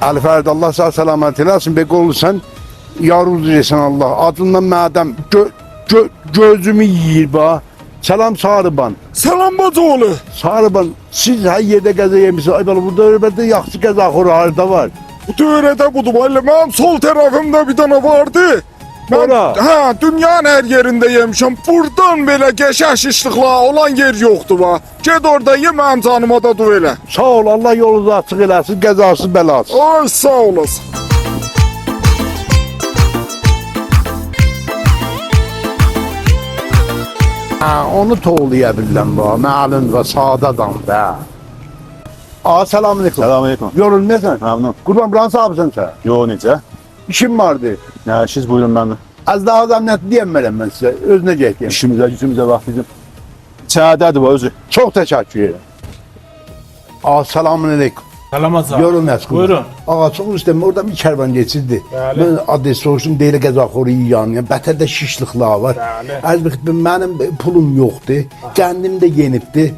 Əlfərd, Allah sağ salamat eləsin, be qolsan, yaruz eləsin Allah. Adından mədəm gözümü yiyir ba. Selam Sarıban. Selam Bacıoğlu. Sarıban, siz her yerde gəzə yemişsiniz. Ay bala, burada öyrədə yaxşı gəzə axırı harda var. Bu dövrede budur. Vallahi benim sol tarafımda bir tane vardı. Ora? Dünyanın her yerinde yemişim. Buradan böyle geçer şişlikla olan yer yoktu va. Ged orada ye, benim canıma da du elə. Sağ ol, Allah yolunuzu açıq eləsin, qəzasız bəlasız. Ay sağ olasın. Onu toğlaya biləm bu, məlun və sadadan da. Selamünaleyküm. Selamünaleyküm. Yorulmuyorsan? Memnun. Kurban Buran sahibsin sen. Yo necə? İşim vardı. Ne işiz buyurun ben de. Az daha adam net diyemem ben size. Özüne geçeyim. İşimize gücümüze bak bizim. Çağdadır bu özü. Çok teşekkür ederim. Selamünaleyküm. Salam azam. Yorulmuyorsun. Buyurun. Ağa çok istemem. Oradan bir kervan geçirdi. Bəli. Ben adres soruştum. Değil qəzaxoru yiyan. Yani bətərdə şişlikler var. Bəli. Əlbəttə benim pulum yoktu. Kendim de yenibdi.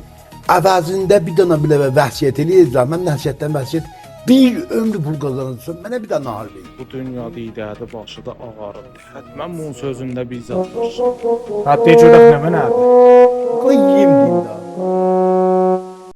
Əvəzində bir dana bile vəsiyyət eləyəcəm. Mən nəsiyyətdən vəsiyyət bir ömrü pul kazanırsam mənə bir dana nahar verin. Bu dünyada idədə başı da ağarır. Hətmən bunun sözündə bir zat var. Hatta görək nə mənədir. Qoy yiyeyim deyim daha.